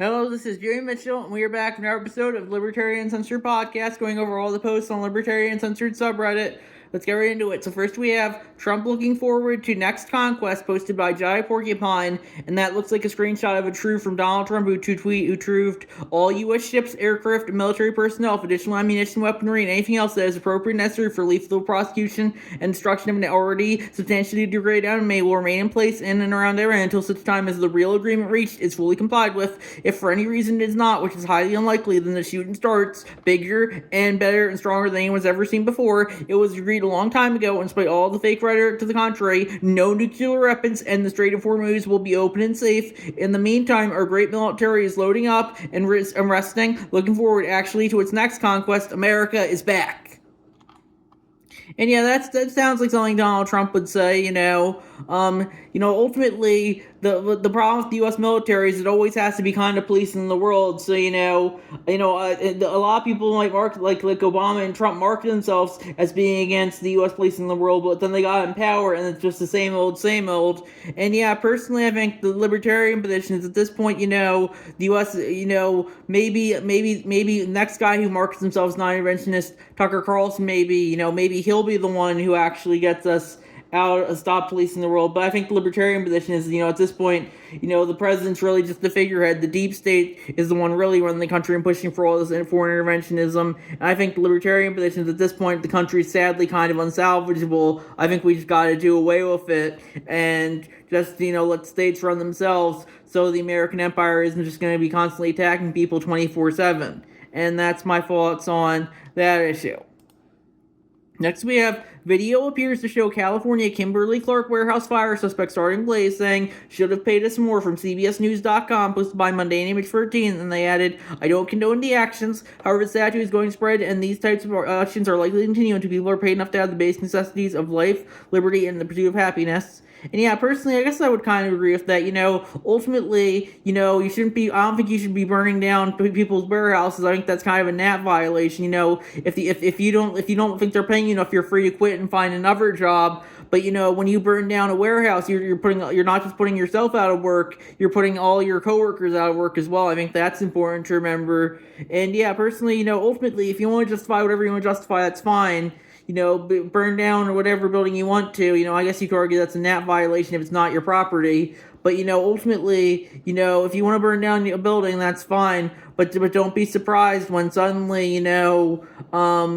Hello, this is Jerry Mitchell, and we are back in our episode of Libertarian Uncensored podcast, going over all the posts on Libertarian Uncensored subreddit. Let's get right into it. So first we have Trump looking forward to next conquest, posted by Jai Porcupine, and that looks like a screenshot of a truth from Donald Trump, who truthed all U.S. ships, aircraft, and military personnel, additional ammunition, weaponry, and anything else that is appropriate and necessary for lethal prosecution and destruction of an already substantially degraded enemy will remain in place in and around Iran until such time as the real agreement reached is fully complied with. If for any reason it is not, which is highly unlikely, then the shooting starts bigger and better and stronger than anyone's ever seen before. It was agreed a long time ago, and despite all the fake rhetoric to the contrary, no nuclear weapons and the Strait of Hormuz will be open and safe. In the meantime, our great military is loading up and resting, looking forward actually to its next conquest. America is back. And yeah, that sounds like something Donald Trump would say, ultimately, the problem with the U.S. military is it always has to be kind of policing the world. So, a lot of people like Obama and Trump market themselves as being against the U.S. policing the world, but then they got in power and it's just the same old, same old. And yeah, personally, I think the libertarian position is at this point, the U.S., maybe next guy who markets himself as non-interventionist, Tucker Carlson, maybe he'll be the one who actually gets us out, stop policing the world. But I think the libertarian position is, at this point, the president's really just the figurehead. The deep state is the one really running the country and pushing for all this foreign interventionism. And I think the libertarian position is, at this point, the country is sadly kind of unsalvageable. I think we just got to do away with it and just, let states run themselves so the American empire isn't just going to be constantly attacking people 24/7. And that's my thoughts on that issue. Next, we have video appears to show California Kimberly-Clark warehouse fire suspect starting blaze, saying, should have paid us more, from CBSNews.com, posted by Monday, Image 13, and they added, I don't condone the actions. However, the statue is going to spread, and these types of actions are likely to continue until people are paid enough to have the basic necessities of life, liberty, and the pursuit of happiness. And yeah, personally, I guess I would kind of agree with that. Ultimately, you shouldn't be, I don't think you should be burning down people's warehouses. I think that's kind of a NAT violation. If you don't think they're paying you enough, you're free to quit and find another job. But when you burn down a warehouse, you're not just putting yourself out of work, you're putting all your coworkers out of work as well. I think that's important to remember. And yeah, personally, ultimately, if you want to justify whatever you want to justify, that's fine. Burn down or whatever building you want to. I guess you could argue that's a NAT violation if it's not your property. But, ultimately, if you want to burn down a building, that's fine. But don't be surprised when suddenly, all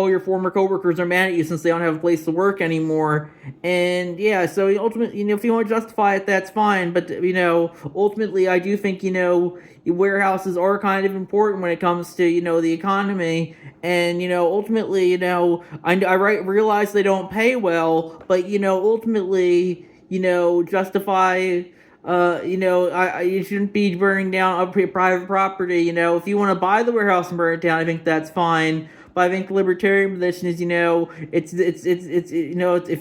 your former coworkers are mad at you since they don't have a place to work anymore. And yeah, so ultimately, if you want to justify it, that's fine. But ultimately, I do think warehouses are kind of important when it comes to the economy. And ultimately, I realize they don't pay well, but ultimately, justify. You shouldn't be burning down a private property. If you want to buy the warehouse and burn it down, I think that's fine. But I think the libertarian position is, if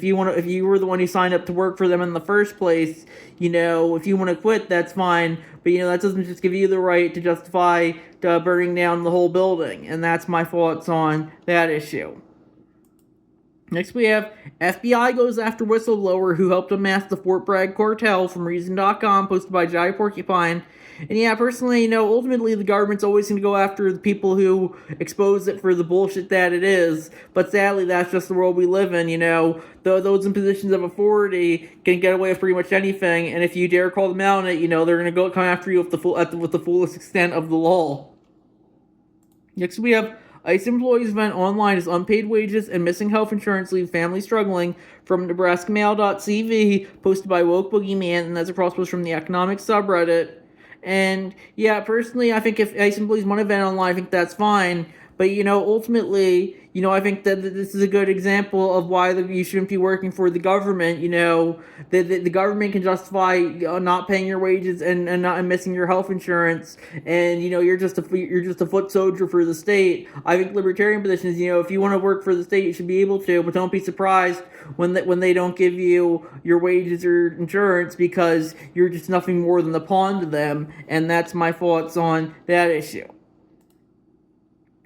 you were the one who signed up to work for them in the first place, if you want to quit, that's fine. But that doesn't just give you the right to justify burning down the whole building. And that's my thoughts on that issue. Next, we have FBI goes after whistleblower who helped unmask the Fort Bragg cartel, from Reason.com, posted by Jai Porcupine. And yeah, personally, ultimately the government's always going to go after the people who expose it for the bullshit that it is. But sadly, that's just the world we live in. Those in positions of authority can get away with pretty much anything. And if you dare call them out on it, they're going to come after you with the fullest extent of the law. Next, we have ICE employees vent online as unpaid wages and missing health insurance leave families struggling, from NebraskaMail.cv, posted by Woke Boogeyman, and that's a cross post from the economic subreddit. And yeah, personally, I think if ICE employees want to vent online, I think that's fine. But ultimately, I think that this is a good example of why you shouldn't be working for the government. The government can justify not paying your wages and missing your health insurance, and you're just a foot soldier for the state. I think libertarian position is, if you want to work for the state, you should be able to, but don't be surprised when they don't give you your wages or insurance, because you're just nothing more than a pawn to them. And that's my thoughts on that issue.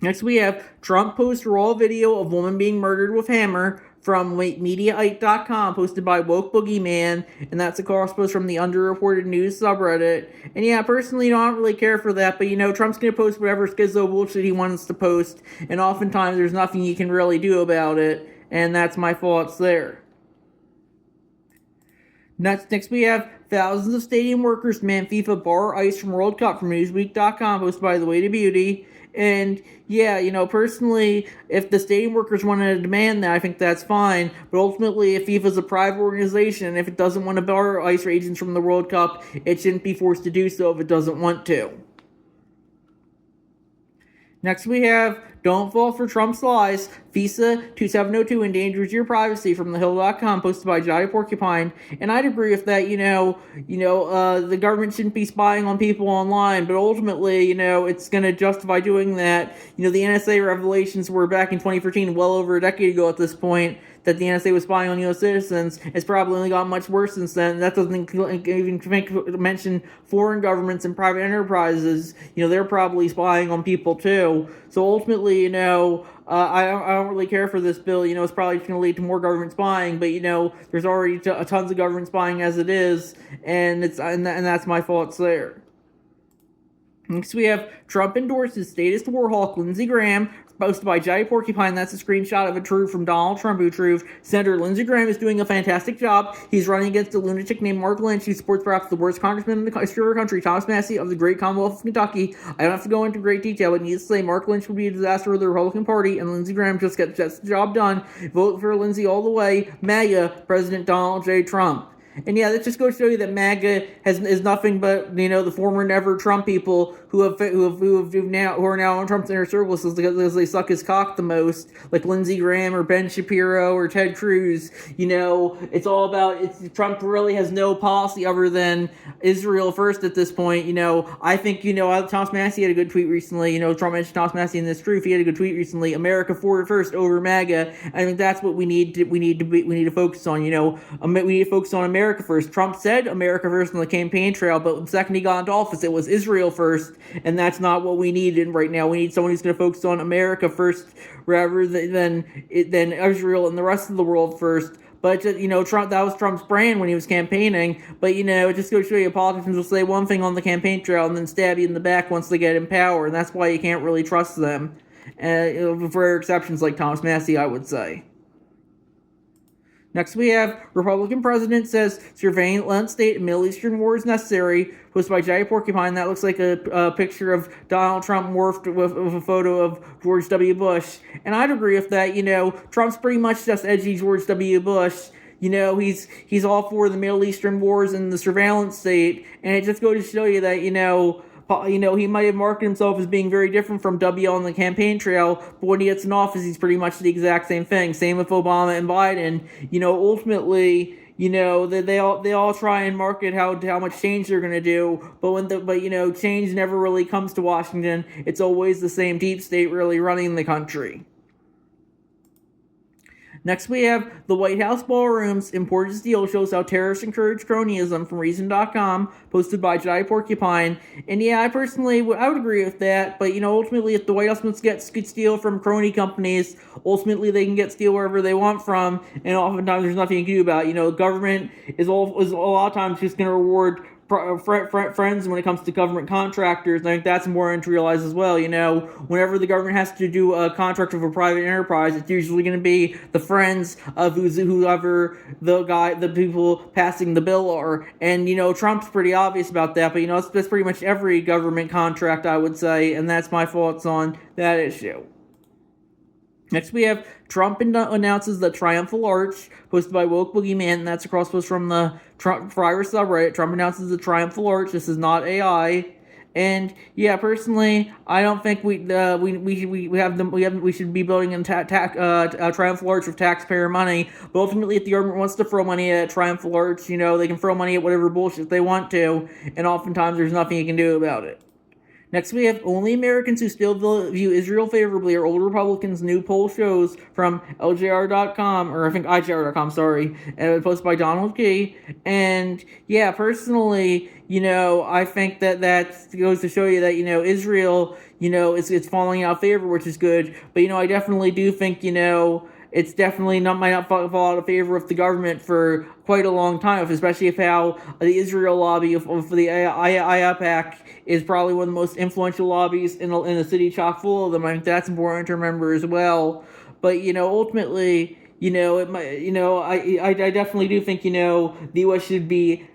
Next, we have Trump posts raw video of woman being murdered with hammer, from Mediaite.com, posted by Woke Boogeyman, and that's a cross post from the Underreported News subreddit. And yeah, personally, I don't really care for that, but Trump's gonna post whatever schizo bullshit he wants to post, and oftentimes there's nothing you can really do about it, and that's my thoughts there. Next we have thousands of stadium workers demand FIFA bar ice from World Cup from Newsweek.com, posted by The Way to Beauty. And yeah, personally, if the stadium workers want to demand that, I think that's fine. But ultimately, if FIFA's a private organization, and if it doesn't want to bar ice agents from the World Cup, it shouldn't be forced to do so if it doesn't want to. Next we have Don't Fall for Trump's Lies. FISA 2702 endangers your privacy from thehill.com, posted by Jolly Porcupine. And I'd agree with that, the government shouldn't be spying on people online, but ultimately, it's going to justify doing that. The NSA revelations were back in 2013, well over a decade ago at this point, that the NSA was spying on U.S. citizens. It's probably only gotten much worse since then. That doesn't even mention foreign governments and private enterprises. They're probably spying on people too. So ultimately, I don't really care for this bill. It's probably going to lead to more government spying, but there's already tons of government spying as it is, and that's my thoughts there. Next, we have Trump endorses statist war hawk Lindsey Graham, posted by Jolly Porcupine. That's a screenshot of a truth from Donald Trump, who truth. Senator Lindsey Graham is doing a fantastic job. He's running against a lunatic named Mark Lynch, who supports perhaps the worst congressman in the history of our country, Thomas Massie of the great Commonwealth of Kentucky. I don't have to go into great detail, but needless to say, Mark Lynch would be a disaster for the Republican Party, and Lindsey Graham just gets the job done. Vote for Lindsey all the way. MAGA, President Donald J. Trump. And yeah, that just goes to show you that MAGA is nothing but the former never Trump people who are now in Trump's inner circles because they suck his cock the most, like Lindsey Graham or Ben Shapiro or Ted Cruz. It's all about Trump really has no policy other than Israel first at this point. I think Thomas Massie had a good tweet recently. Trump mentioned Thomas Massie in this truth. He had a good tweet recently. America first over MAGA. I think that's what we need to focus on. We need to focus on America first. Trump said America first on the campaign trail, but the second he got into office, it was Israel first, and that's not what we need right now. We need someone who's going to focus on America first rather than Israel and the rest of the world first. But Trump, that was Trump's brand when he was campaigning. But it just goes to show you, politicians will say one thing on the campaign trail and then stab you in the back once they get in power, and that's why you can't really trust them. For rare exceptions like Thomas Massie, I would say. Next we have Republican president says surveillance state and Middle Eastern war is necessary, posted by Jay Porcupine. That looks like a picture of Donald Trump morphed with a photo of George W. Bush. And I'd agree with that. Trump's pretty much just edgy George W. Bush. He's all for the Middle Eastern wars and the surveillance state. And it just goes to show you that, he might have marketed himself as being very different from W on the campaign trail, but when he gets in office, he's pretty much the exact same thing. Same with Obama and Biden. Ultimately, they all try and market how much change they're going to do, but change never really comes to Washington. It's always the same deep state really running the country. Next, we have the White House ballrooms. Imported steel shows how terrorists encourage cronyism from Reason.com, posted by Jai Porcupine. And yeah, I would agree with that. But ultimately, if the White House wants to get steel from crony companies, ultimately they can get steel wherever they want from, and oftentimes there's nothing you can do about it. Government is a lot of times just going to reward friends when it comes to government contractors, and I think that's important to realize as well. Whenever the government has to do a contract with a private enterprise, it's usually going to be the friends of whoever the people passing the bill are. And Trump's pretty obvious about that, but that's pretty much every government contract, I would say, and that's my thoughts on that issue. Next, we have Trump announces the Triumphal Arch, posted by Woke Boogeyman, and that's a cross post from the Trump Friar subreddit. Trump announces the Triumphal Arch. This is not AI, and yeah, personally, I don't think we should be building a Triumphal Arch with taxpayer money. But ultimately, if the government wants to throw money at Triumphal Arch, they can throw money at whatever bullshit they want to, and oftentimes there's nothing you can do about it. Next, we have only Americans who still view Israel favorably are old Republicans. New poll shows from LJR.com, or I think IJR.com, sorry, and posted by Donald Key. And yeah, personally, I think that goes to show you that, Israel, it's falling out of favor, which is good. But, I definitely do think, it's definitely might not fall out of favor with the government for quite a long time, especially if how the Israel lobby of the IAPAC is probably one of the most influential lobbies in the city, chock full of them. I think that's important to remember as well. But ultimately, it might, I definitely do think, the U.S. should be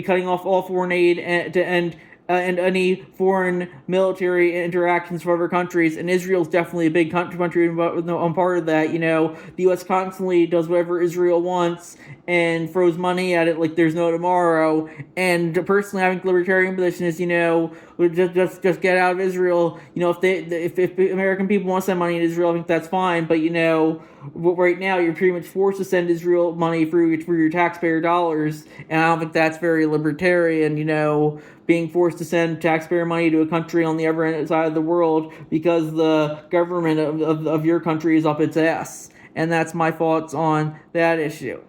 cutting off all foreign aid to end and any foreign military interactions for other countries. And Israel's definitely a big country on part of that. The U.S. constantly does whatever Israel wants and throws money at it like there's no tomorrow. And personally, I think the libertarian position is, just get out of Israel. If American people want to send money to Israel, I think that's fine. But right now you're pretty much forced to send Israel money through your taxpayer dollars, and I don't think that's very libertarian. Being forced to send taxpayer money to a country on the other side of the world because the government of your country is up its ass. And that's my thoughts on that issue.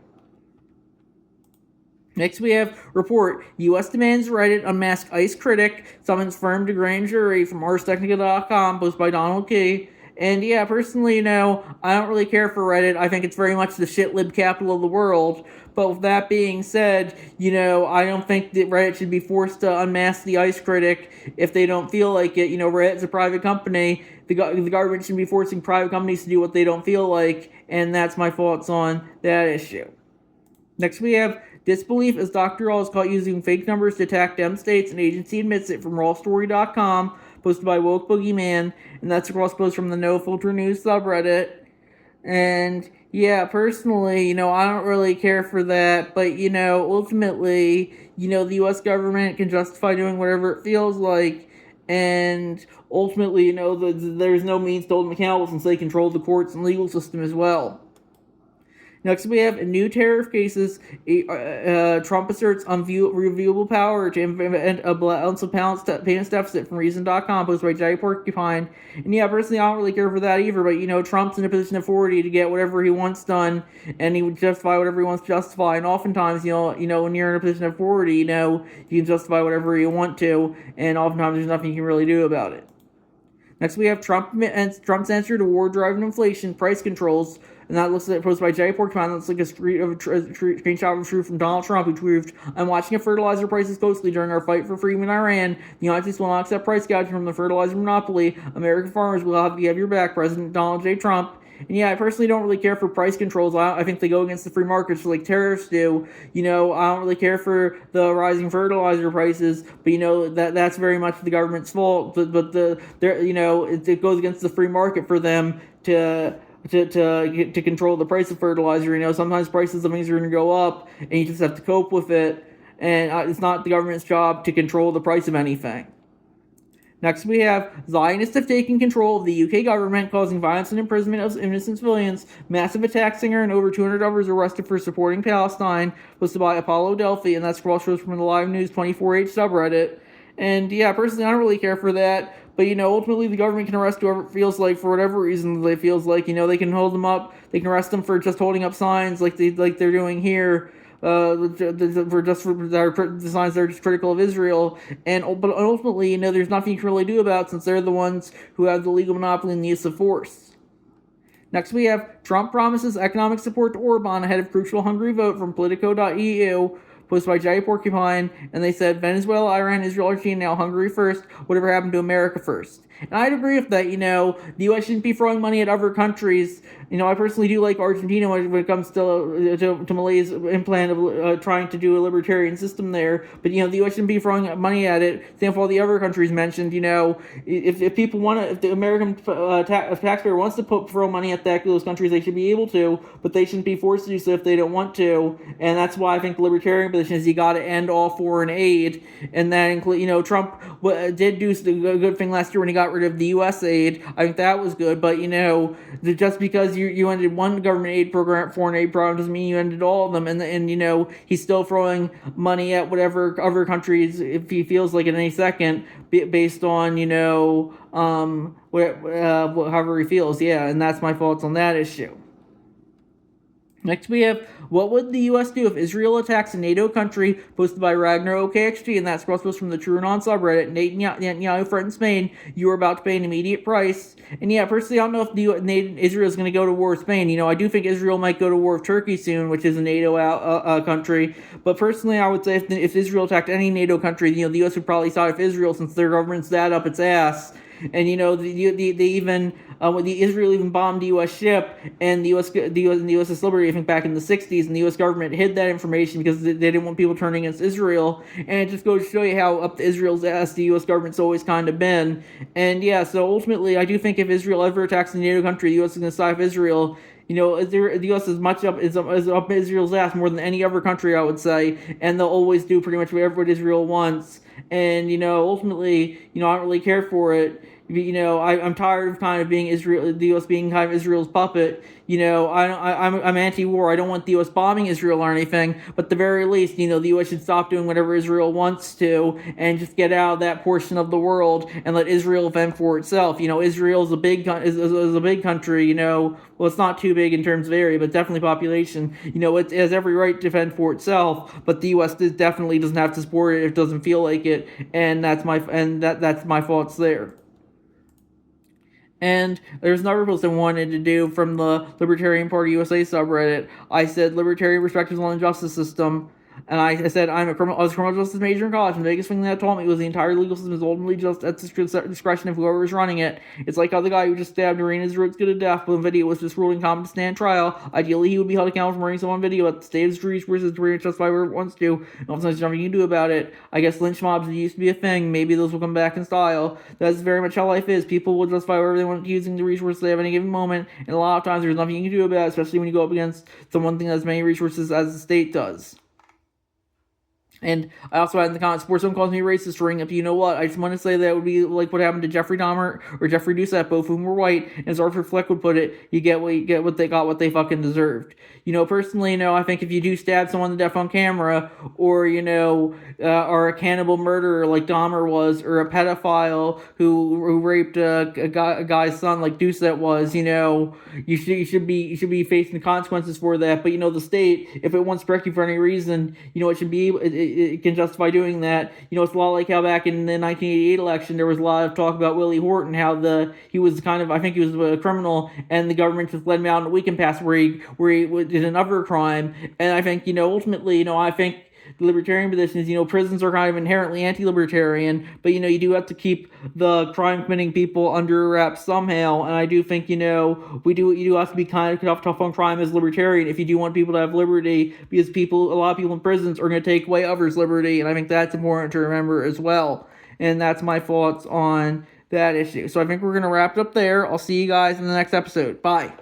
Next, we have report: U.S. demands Reddit unmask ICE critic, summons firm to grand jury from ArsTechnica.com, posted by Donald Key. And yeah, personally, I don't really care for Reddit. I think it's very much the shit lib capital of the world. But with that being said, I don't think that Reddit should be forced to unmask the ICE critic if they don't feel like it. Reddit's a private company. The government shouldn't be forcing private companies to do what they don't feel like. And that's my thoughts on that issue. Next, we have disbelief as Dr. All is caught using fake numbers to attack Dem states, and agency admits it, from rawstory.com, posted by Woke Boogeyman, and that's a cross post from the No Filter News subreddit. And yeah, personally, I don't really care for that, but ultimately, the US government can justify doing whatever it feels like, and ultimately, there's no means to hold them accountable since they control the courts and legal system as well. Next, we have new tariff cases. Trump asserts unreviewable power to implement a balance of payments deficit from Reason.com, posted by Jay Porcupine. And yeah, personally, I don't really care for that either, but Trump's in a position of authority to get whatever he wants done, and he would justify whatever he wants to justify. And oftentimes, when you're in a position of authority, you can justify whatever you want to, and oftentimes there's nothing you can really do about it. Next, we have Trump's answer to war-driven inflation, price controls. And that looks like posted by Jay Porcupine. That looks like a screenshot of a truth from Donald Trump, who tweeted, "I'm watching fertilizer prices closely during our fight for freedom in Iran. The United States will not accept price gouging from the fertilizer monopoly. American farmers will have your back, President Donald J. Trump." And yeah, I personally don't really care for price controls. I think they go against the free markets like tariffs do. I don't really care for the rising fertilizer prices, but that's very much the government's fault. But it goes against the free market for them to control the price of fertilizer. Sometimes prices of things are going to go up, and you just have to cope with it. And it's not the government's job to control the price of anything. Next, we have Zionists have taken control of the UK government, causing violence and imprisonment of innocent civilians. Massive attack singer and over 200 others arrested for supporting Palestine, posted by Apollo Delphi, and that's cross-shows from the Live News 24H subreddit. And yeah, personally, I don't really care for that. But, ultimately the government can arrest whoever it feels like for whatever reason they feels like. They can hold them up. They can arrest them for just holding up signs like they're doing here. For the signs that are just critical of Israel. But ultimately, there's nothing you can really do about it since they're the ones who have the legal monopoly in the use of force. Next, we have Trump promises economic support to Orban ahead of crucial Hungary vote from Politico.eu. Posted by Jay Porcupine, and they said Venezuela, Iran, Israel, Argentina, now Hungary first, whatever happened to America first. And I'd agree with that. The U.S. shouldn't be throwing money at other countries. I personally do like Argentina when it comes to Malay's implant of trying to do a libertarian system there. But, the U.S. shouldn't be throwing money at it. Same for all the other countries mentioned. If people want to, if the American taxpayer wants to throw money at those countries, they should be able to, but they shouldn't be forced to do so if they don't want to. And that's why I think the libertarian position is you got to end all foreign aid. And that includes, Trump did do a good thing last year when he got rid of the U.S. aid. I think that was good, but just because you ended one government aid program, foreign aid program, doesn't mean you ended all of them. And he's still throwing money at whatever other countries if he feels like at any second, based on however he feels. Yeah, and that's my thoughts on that issue. Next we have, what would the U.S. do if Israel attacks a NATO country? Posted by Ragnar OKXG, and that's cross-post from the TrueAnon subreddit. Netanyahu threatens Spain. You are about to pay an immediate price. And yeah, personally, I don't know if Israel is going to go to war with Spain. I do think Israel might go to war with Turkey soon, which is a NATO country. But personally, I would say if Israel attacked any NATO country, the U.S. would probably side with Israel since their government's that up its ass. And the Israel even bombed the U.S. ship and the USS Liberty, I think back in the 60s, and the U.S. government hid that information because they didn't want people turning against Israel. And it just goes to show you how up to Israel's ass the U.S. government's always kind of been. And yeah, so ultimately, I do think if Israel ever attacks a NATO country, the U.S. is going to side with Israel. The U.S. is much up Israel's ass more than any other country, I would say, and they'll always do pretty much whatever Israel wants. And ultimately, I don't really care for it. I'm tired of kind of being the U.S. being kind of Israel's puppet. I'm anti-war. I don't want the U.S. bombing Israel or anything, but at the very least, the U.S. should stop doing whatever Israel wants to and just get out of that portion of the world and let Israel fend for itself. Israel is a big country. Well, it's not too big in terms of area, but definitely population. It has every right to fend for itself, but the U.S. definitely doesn't have to support it if it doesn't feel like it, and that's my thoughts there. And there's another post I wanted to do from the Libertarian Party USA subreddit. I said libertarian perspectives on the justice system. And I said I was a criminal justice major in college, and the biggest thing that taught me was the entire legal system is ultimately just at the discretion of whoever is running it. It's like how the guy who just stabbed Irina's roots to death when video was just ruled incompetent to stand trial. Ideally, he would be held accountable for murdering someone on video, but the state of resources to pretty much justify whatever it wants to. And also, there's nothing you can do about it. I guess lynch mobs used to be a thing. Maybe those will come back in style. That's very much how life is. People will justify whatever they want using the resources they have at any given moment, and a lot of times there's nothing you can do about it, especially when you go up against someone that has as many resources as the state does. And I also had in the comments, before someone calls me racist, ring up, you know what? I just want to say that it would be like what happened to Jeffrey Dahmer or Jeffrey Doucette, both of whom were white. And as Arthur Fleck would put it, you get what they got, what they fucking deserved. Personally, I think if you do stab someone to death on camera, or or a cannibal murderer like Dahmer was, or a pedophile who raped a guy's son like Doucette was, you should be facing the consequences for that. But the state, if it wants to correct you for any reason, it should be it can justify doing that. It's a lot like how back in the 1988 election there was a lot of talk about Willie Horton, how he was I think he was a criminal, and the government just let him out on a weekend pass where he did another crime. And I think ultimately I think the libertarian position is, prisons are kind of inherently anti-libertarian, but you do have to keep the crime committing people under wraps somehow. And I do think you do have to be kind of tough on crime as libertarian if you do want people to have liberty, because a lot of people in prisons are going to take away others' liberty, and I think that's important to remember as well. And that's my thoughts on that issue. So I think we're going to wrap it up there. I'll see you guys in the next episode. Bye.